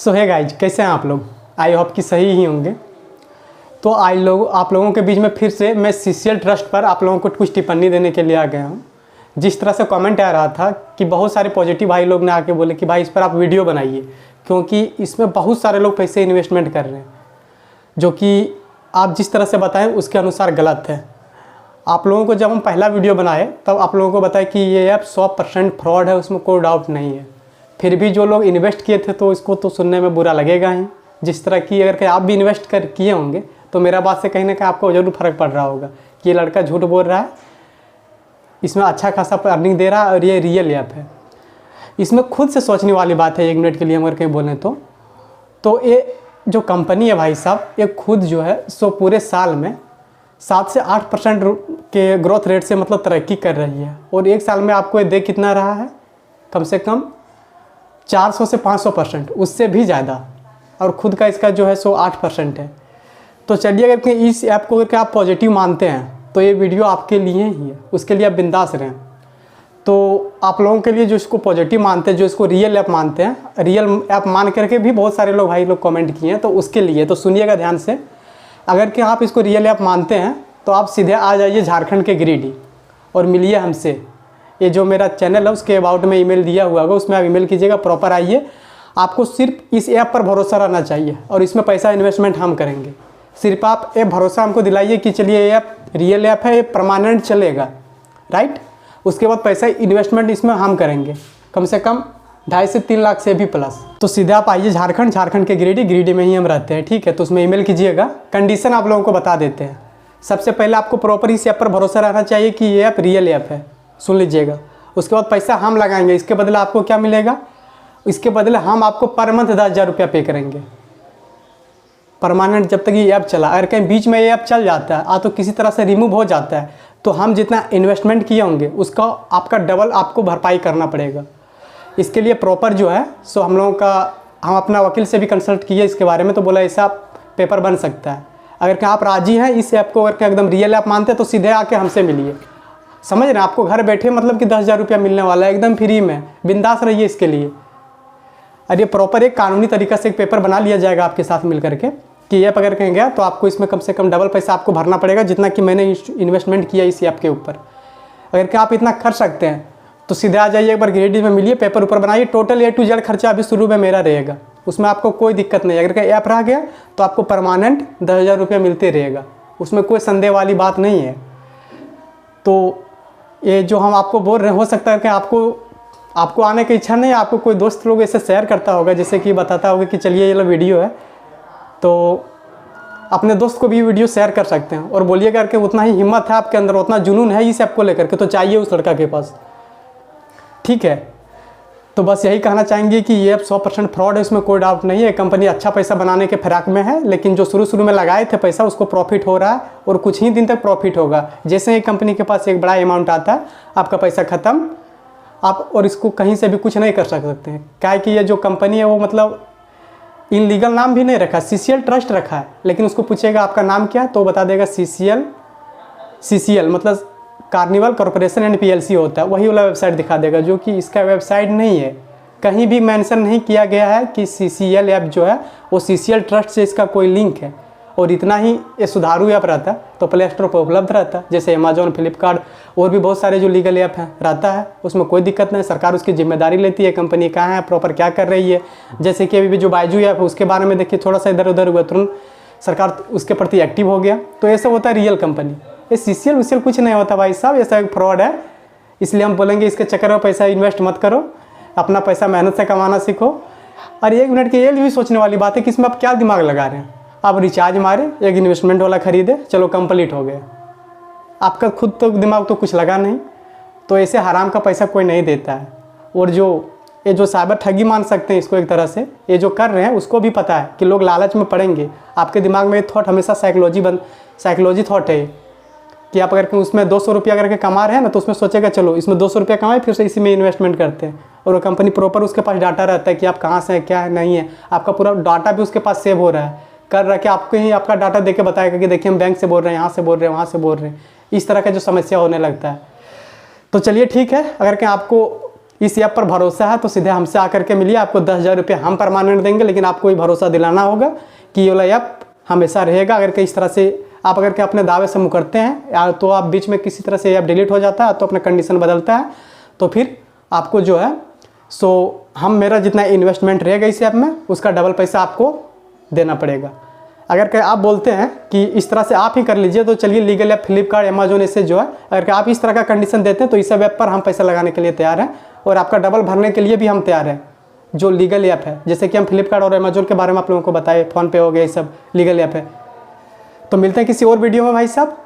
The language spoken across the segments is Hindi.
सो है गाइज, कैसे हैं आप लोग? आई होप कि सही ही होंगे। तो आप लोगों के बीच में फिर से मैं सीसीएल ट्रस्ट पर आप लोगों को कुछ टिप्पणी देने के लिए आ गया हूँ। जिस तरह से कमेंट आ रहा था कि बहुत सारे पॉजिटिव भाई लोग ने आके बोले कि भाई इस पर आप वीडियो बनाइए, क्योंकि इसमें बहुत सारे लोग पैसे इन्वेस्टमेंट कर रहे हैं, जो कि आप जिस तरह से बताएं उसके अनुसार गलत है। आप लोगों को जब हम पहला वीडियो बनाए तब आप लोगों को बताया कि ये ऐप 100% फ्रॉड है, उसमें कोई डाउट नहीं है। फिर भी जो लोग इन्वेस्ट किए थे तो इसको तो सुनने में बुरा लगेगा ही। जिस तरह की अगर आप भी इन्वेस्ट कर किए होंगे तो मेरा बात से कहीं ना कहीं आपको ज़रूर फ़र्क पड़ रहा होगा कि ये लड़का झूठ बोल रहा है, इसमें अच्छा खासा अर्निंग दे रहा है और ये रियल ऐप है। इसमें खुद से सोचने वाली बात है। 1 मिनट के लिए हम अगर कहीं बोलें तो ये जो कंपनी है भाई साहब, ये खुद जो है सो पूरे साल में 7 से 8% के ग्रोथ रेट से मतलब तरक्की कर रही है। और 1 साल में आपको ये दे कितना रहा है? कम से कम 400 से 500%, उससे भी ज़्यादा। और ख़ुद का इसका जो है सो 8% है। तो चलिए, अगर इस ऐप को अगर आप पॉजिटिव मानते हैं तो ये वीडियो आपके लिए ही है, उसके लिए आप बिंदास रहें। तो आप लोगों के लिए जो इसको पॉजिटिव मानते हैं, जो इसको रियल ऐप मानते हैं, रियल ऐप मान करके भी बहुत सारे लोग भाई लोग कमेंट किए हैं, तो उसके लिए तो सुनिएगा ध्यान से। अगर कि आप इसको रियल ऐप मानते हैं तो आप सीधे आ जाइए झारखंड के गिरिडीह और मिलिए हमसे। ये जो मेरा चैनल है उसके अबाउट में ईमेल दिया हुआ होगा, उसमें आप ईमेल कीजिएगा, प्रॉपर आइए। आपको सिर्फ इस ऐप पर भरोसा रहना चाहिए और इसमें पैसा इन्वेस्टमेंट हम करेंगे। सिर्फ आप ये भरोसा हमको दिलाइए कि चलिए ये ऐप रियल ऐप है, ये परमानेंट चलेगा, राइट। उसके बाद पैसा इन्वेस्टमेंट इसमें हम करेंगे, कम से कम 2.5 से 3 लाख से भी प्लस। तो सीधे आप आइए झारखंड के गिरिडीह में ही हम रहते हैं, ठीक है। तो उसमें ईमेल कीजिएगा। कंडीशन आप लोगों को बता देते हैं। सबसे पहले आपको प्रॉपर इस ऐप पर भरोसा रहना चाहिए कि ये ऐप रियल ऐप है, सुन लीजिएगा। उसके बाद पैसा हम लगाएंगे, इसके बदले आपको क्या मिलेगा? इसके बदले हम आपको पर मंथ 10,000 रुपया पे करेंगे, परमानेंट, जब तक ये ऐप चला। अगर कहीं बीच में ये ऐप चल जाता है तो किसी तरह से रिमूव हो जाता है, तो हम जितना इन्वेस्टमेंट किए होंगे उसका आपका डबल आपको भरपाई करना पड़ेगा। इसके लिए प्रॉपर जो है सो हम अपना वकील से भी कंसल्ट किए इसके बारे में, तो बोला ऐसा पेपर बन सकता है। अगर क्या आप राजी हैं इस ऐप को अगर एकदम रियल ऐप मानते हैं तो सीधे आके हमसे मिलिए। समझ रहे हैं? आपको घर बैठे मतलब कि 10,000 रुपया मिलने वाला है, एकदम फ्री में। बिंदास रहिए इसके लिए। और ये प्रॉपर एक कानूनी तरीक़ा से एक पेपर बना लिया जाएगा आपके साथ मिल करके कि ऐप अगर कहीं गया तो आपको इसमें कम से कम डबल पैसा आपको भरना पड़ेगा, जितना कि मैंने इन्वेस्टमेंट किया इस ऐप के ऊपर। अगर क्या आप इतना कर सकते हैं तो सीधे आ जाइए, एक बार गिरिडीह में मिलिए, पेपर ऊपर बनाइए। टोटल A to Z खर्चा अभी शुरू में मेरा रहेगा, उसमें आपको कोई दिक्कत नहीं है। अगर कहीं ऐप रह गया तो आपको परमानेंट 10,000 रुपया मिलते रहेगा, उसमें कोई संदेह वाली बात नहीं है। तो ये जो हम आपको बोल रहे हैं, हो सकता है कि आपको आने की इच्छा नहीं है, आपको कोई दोस्त लोग ऐसे शेयर करता होगा, जैसे कि बताता होगा कि चलिए ये लो वीडियो है, तो अपने दोस्त को भी वीडियो शेयर कर सकते हैं और बोलिएगा कि उतना ही हिम्मत है आपके अंदर, उतना जुनून है इस ऐप को लेकर के, तो चाहिए उस लड़का के पास, ठीक है। तो बस यही कहना चाहेंगे कि ये ऐप 100% फ्रॉड है, इसमें कोई डाउट नहीं है। कंपनी अच्छा पैसा बनाने के फिराक में है, लेकिन जो शुरू में लगाए थे पैसा उसको प्रॉफिट हो रहा है और कुछ ही दिन तक प्रॉफिट होगा। जैसे ही कंपनी के पास एक बड़ा अमाउंट आता है आपका पैसा ख़त्म, आप और इसको कहीं से भी कुछ नहीं कर सकते हैं। क्या है कि ये जो कंपनी है वो मतलब इनलीगल नाम भी नहीं रखा, सीसीएल ट्रस्ट रखा है, लेकिन उसको पूछेगा आपका नाम क्या, तो बता देगा सीसीएल मतलब कार्निवल कॉर्पोरेशन एंड पीएलसी होता है, वही वाला वेबसाइट दिखा देगा, जो कि इसका वेबसाइट नहीं है। कहीं भी मेंशन नहीं किया गया है कि सीसीएल ऐप जो है वो सीसीएल ट्रस्ट से इसका कोई लिंक है। और इतना ही ये सुधारू ऐप रहता तो प्ले स्टोर पर उपलब्ध रहता, जैसे अमेजोन, फ्लिपकार्ट और भी बहुत सारे जो लीगल ऐप हैं रहता है, उसमें कोई दिक्कत नहीं। सरकार उसकी जिम्मेदारी लेती है, कंपनी कहाँ है, प्रॉपर क्या कर रही है। जैसे कि अभी भी जो बायजू ऐप है उसके बारे में देखिए, थोड़ा सा इधर उधर हुआ तुरंत सरकार उसके प्रति एक्टिव हो गया। तो ऐसा होता है रियल कंपनी। ये सीसीएल उसीएल कुछ नहीं होता भाई साहब, ऐसा एक फ्रॉड है। इसलिए हम बोलेंगे इसके चक्कर में पैसा इन्वेस्ट मत करो, अपना पैसा मेहनत से कमाना सीखो। और 1 मिनट की ये भी सोचने वाली बात है कि इसमें आप क्या दिमाग लगा रहे हैं। आप रिचार्ज मारे, एक इन्वेस्टमेंट वाला खरीदे, चलो कंप्लीट हो गया, आपका खुद तो दिमाग तो कुछ लगा नहीं। तो ऐसे हराम का पैसा कोई नहीं देता है। और ये जो साइबर ठगी मान सकते हैं इसको एक तरह से, ये जो कर रहे हैं उसको भी पता है कि लोग लालच में पड़ेंगे। आपके दिमाग में ये थॉट हमेशा साइकोलॉजी थॉट है कि आप अगर उसमें 200 रुपया करके कमा रहे हैं ना, तो उसमें सोचेगा चलो इसमें 200 रुपया कमाए, फिर से इसी में इन्वेस्टमेंट करते हैं। और वो कंपनी प्रॉपर उसके पास डाटा रहता है कि आप कहाँ से हैं, क्या है, नहीं है। आपका पूरा डाटा भी उसके पास सेव हो रहा है, कर रहा है कि आपको ही आपका डाटा देके बताएगा कि देखिए हम बैंक से बोल रहे हैं, यहाँ से बोल रहे हैं, वहाँ से बोल रहे हैं। इस तरह का जो समस्या होने लगता है। तो चलिए ठीक है, अगर क्या आपको इस ऐप पर भरोसा है तो सीधे हमसे आकर के मिलिए। आपको 10,000 रुपये हम परमानेंट देंगे, लेकिन आपको ही भरोसा दिलाना होगा कि ये वाला ऐप हमेशा रहेगा। अगर किस तरह से आप अगर के अपने दावे से मुकरते हैं या तो आप बीच में किसी तरह से ऐप डिलीट हो जाता है तो अपना कंडीशन बदलता है, तो फिर आपको जो है हम मेरा जितना इन्वेस्टमेंट रहेगा इस ऐप में उसका डबल पैसा आपको देना पड़ेगा। अगर कि आप बोलते हैं कि इस तरह से आप ही कर लीजिए, तो चलिए लीगल ऐप फ्लिपकार्ट अमेजोन इससे जो है अगर कि आप इस तरह का कंडीशन देते हैं तो इस ऐप पर हम पैसा लगाने के लिए तैयार हैं और आपका डबल भरने के लिए भी हम तैयार हैं। जो लीगल ऐप है, जैसे कि हम फ्लिपकार्ट और अमेजोन के बारे में आप लोगों को बताए, फ़ोनपे हो गया, ये सब लीगल ऐप है। तो मिलते हैं किसी और वीडियो में भाई साहब।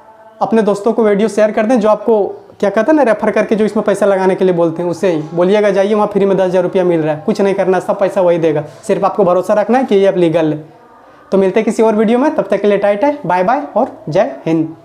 अपने दोस्तों को वीडियो शेयर कर दें जो आपको क्या कहते हैं ना, रेफर करके जो इसमें पैसा लगाने के लिए बोलते हैं, उससे ही बोलिएगा जाइए वहाँ फ्री में 10,000 रुपया मिल रहा है। कुछ नहीं करना, सब पैसा वही देगा, सिर्फ आपको भरोसा रखना है कि ये ऐप लीगल है। तो मिलते हैं किसी और वीडियो में, तब तक के लिए टाइट है, बाय बाय और जय हिंद।